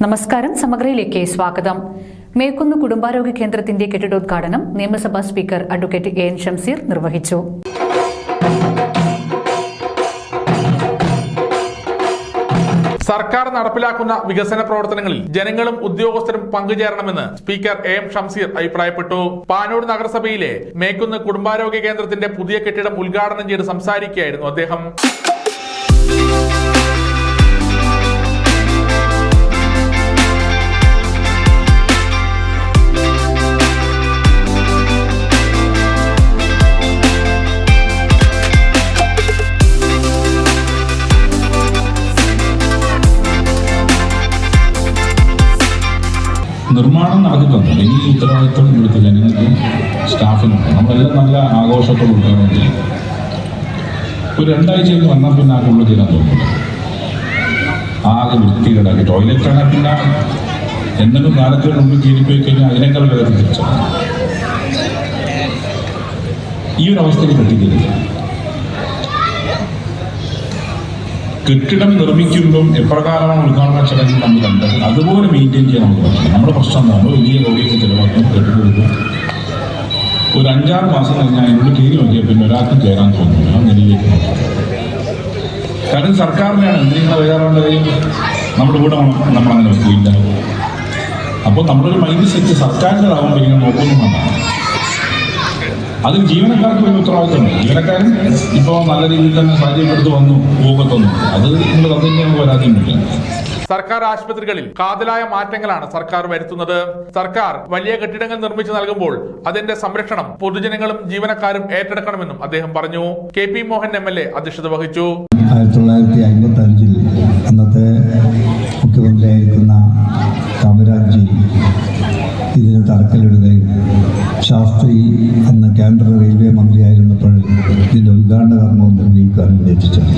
നമസ്കാരം. സമഗ്രയിലേക്ക് സ്വാഗതം. മേക്കുന്ന് കുടുംബാരോഗ്യ കേന്ദ്രത്തിന്റെ കെട്ടിടോദ്ഘാടനം നിയമസഭാ സ്പീക്കർ അഡ്വക്കേറ്റ് എൻ ഷംസീർ നിർവഹിച്ചു. സർക്കാർ നടപ്പിലാക്കുന്ന വികസന പ്രവർത്തനങ്ങളിൽ ജനങ്ങളും ഉദ്യോഗസ്ഥരും പങ്കുചേരണമെന്ന് സ്പീക്കർ എം ഷംസീർ അഭിപ്രായപ്പെട്ടു. പാനൂർ നഗരസഭയിലെ മേക്കുന്ന് കുടുംബാരോഗ്യ കേന്ദ്രത്തിന്റെ പുതിയ കെട്ടിടം ഉദ്ഘാടനം ചെയ്ത് സംസാരിക്കുകയായിരുന്നു അദ്ദേഹം. നിർമ്മാണം നടക്കുന്നുണ്ട്. ഇനി ഉത്തരവാദിത്വം ഇവിടുത്തെ ജനങ്ങൾക്കും സ്റ്റാഫിനുണ്ട്. നമ്മളെല്ലാം നല്ല ആഘോഷത്തോടെ ഉൾക്കാറുണ്ട്. ഒരു 2 ആഴ്ചയിൽ വന്നാൽ പിന്നെ ആകെ ഉള്ളിൽ തീരാൻ തോന്നില്ല. ആകെ വൃത്തികേടാക്കി ടോയ്ലറ്റാണ്. പിന്നെ എന്തെങ്കിലും കാലത്തിന് മുമ്പ് കീഴിപ്പോയി കഴിഞ്ഞാൽ അതിനേക്കാൾ വേഗത്തിൽ തിരിച്ചാണ്. ഈ ഒരു അവസ്ഥയിൽ കെട്ടിക്കരുത്. കെട്ടിടം നിർമ്മിക്കുമ്പം എപ്രകാരമാണ് ഉദ്ഘാടന ചടങ്ങിൽ നമ്മൾ കണ്ടത് അതുപോലെ മെയിൻറ്റെയിൻ ചെയ്യാൻ നമുക്ക് പറ്റില്ല. നമ്മുടെ പ്രശ്നം എന്താണ്? വലിയ കോടിയൊക്കെ ചിലവാക്കും, കെട്ടിടം ഒരു 5-6 മാസം കഴിഞ്ഞാൽ അതിനുള്ളിൽ കയറി നോക്കിയാൽ പിന്നെ ഒരാൾക്കും കയറാൻ തോന്നുന്നില്ല. ആ നിലയിലേക്ക് കാരണം സർക്കാരിനാണ് എന്തെങ്കിലും വരാറുള്ള കാര്യം നമ്മുടെ കൂടെ നമ്മളങ്ങനെ വെക്കില്ല. അപ്പോൾ നമ്മളൊരു മൈൻഡ് സെറ്റ് സർക്കാരിൻ്റെതാകുമ്പോൾ ഇങ്ങനെ നോക്കൊന്നും വേണ്ട. അതിൽ ജീവനക്കാർക്ക് വലിയ ഉത്തരവാദിത്തമുണ്ട്. ജീവനക്കാരൻ ഇപ്പോൾ നല്ല രീതിയിൽ തന്നെ സാഹചര്യപ്പെടുത്ത് വന്നു പോകത്തൊന്നു അത് നിങ്ങൾ തന്നെ നമുക്ക് വരാതില്ല. സർക്കാർ ആശുപത്രികളിൽ കാതലായ മാറ്റങ്ങളാണ് സർക്കാർ വരുത്തുന്നത്. സർക്കാർ വലിയ കെട്ടിടങ്ങൾ നിർമ്മിച്ചു നൽകുമ്പോൾ അതിന്റെ സംരക്ഷണം പൊതുജനങ്ങളും ജീവനക്കാരും ഏറ്റെടുക്കണമെന്നും അദ്ദേഹം പറഞ്ഞു. KP മോഹൻ MLA അധ്യക്ഷത വഹിച്ചു. 1955 അന്നത്തെ മുഖ്യമന്ത്രിയായിരിക്കുന്ന കാമരാജ് ഇതിന് തറക്കല്ലിടുകയും ശാസ്ത്രി അന്ന് കേന്ദ്ര റെയിൽവേ മന്ത്രിയായിരുന്നപ്പോൾ ഇതിൻ്റെ ഉദ്ഘാടന കർമ്മവും നിർവഹിക്കാനും എത്തിച്ചത്.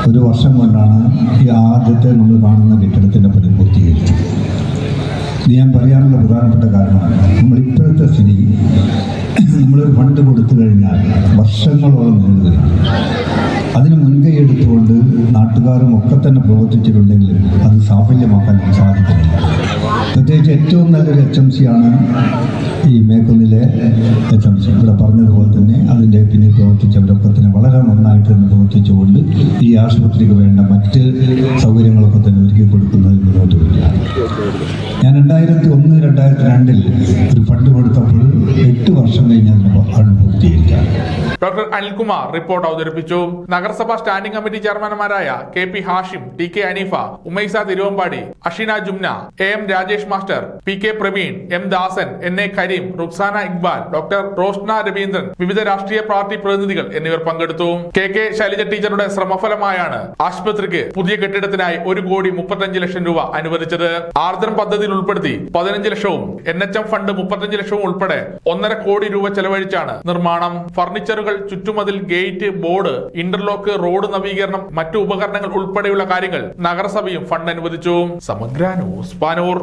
1 വർഷം കൊണ്ടാണ് ഈ ആദ്യത്തെ നമ്മൾ കാണുന്ന കെട്ടിടത്തിൻ്റെ പണി പൂർത്തീകരിച്ചത്. ഇത് ഞാൻ പറയാനുള്ള പ്രധാനപ്പെട്ട കാരണമാണ് നമ്മളിപ്പോഴത്തെ സ്ഥിതി. നമ്മളൊരു ഫണ്ട് കൊടുത്തു കഴിഞ്ഞാൽ വർഷങ്ങളോളം നീളുകയാണ്. അതിന് മുൻകൈ എടുത്തുകൊണ്ട് നാട്ടുകാരും ഒക്കെ തന്നെ പ്രവർത്തിച്ചിട്ടുണ്ടെങ്കിൽ അത് സാഫല്യമാക്കാൻ സാധിക്കുന്നില്ല. പ്രത്യേകിച്ച് ഏറ്റവും നല്ലൊരു HMC ആണ് ഈ മേക്കുന്നിലെ HMC. ഇവിടെ പറഞ്ഞതുപോലെ തന്നെ അതിൻ്റെ പിന്നിൽ പ്രവർത്തിച്ചവരൊക്കെ തന്നെ വളരെ നന്നായിട്ട് തന്നെ പ്രവർത്തിച്ചുകൊണ്ട് ഈ ആശുപത്രിക്ക് വേണ്ട മറ്റ് സൗകര്യങ്ങളൊക്കെ തന്നെ ഒരുക്കി കൊടുക്കുന്നതിൽ മുന്നോട്ട് വരികയാണ്. ഞാൻ 2001-2002 ഒരു ഫണ്ട് കൊടുത്തപ്പോൾ 8 വർഷം കഴിഞ്ഞ് അതിന് പൂർത്തീകരിക്കാം. ഡോക്ടർ അനിൽകുമാർ റിപ്പോർട്ട് അവതരിപ്പിച്ചു. നഗരസഭാ സ്റ്റാൻഡിംഗ് കമ്മിറ്റി ചെയർമാൻമാരായ KP Hashim, TK Aneefa, Umaisa Thiruvambady, Ashina Jumna, AM Rajesh master, PK Praveen, M Dasan, NA Kareem, Ruksana Iqbal, doctor Roshna Raveendran, വിവിധ രാഷ്ട്രീയ പാർട്ടി പ്രതിനിധികൾ എന്നിവർ പങ്കെടുത്തു. KK ശൈലജ ടീച്ചറുടെ ശ്രമഫലമായാണ് ആശുപത്രിക്ക് പുതിയ കെട്ടിടത്തിനായി 1,35 ലക്ഷം രൂപ അനുവദിച്ചത്. ആർദ്രം പദ്ധതിയിൽ ഉൾപ്പെടുത്തി 15 ലക്ഷവും NHM ഫണ്ട് 35 ലക്ഷവും ഉൾപ്പെടെ 1.5 കോടി രൂപ ചെലവഴിച്ചാണ് നിർമ്മാണം. ഫർണിച്ചറുകൾ, ചുറ്റുമതിൽ, ഗേറ്റ്, ബോർഡ്, ഇന്റർലോക്ക്, റോഡ് നവീകരണം, മറ്റു ഉപകരണങ്ങൾ ഉൾപ്പെടെയുള്ള കാര്യങ്ങൾ നഗരസഭയും ഫണ്ട് അനുവദിച്ചു. സമഗ്ര ന്യൂസ്, പാനൂർ.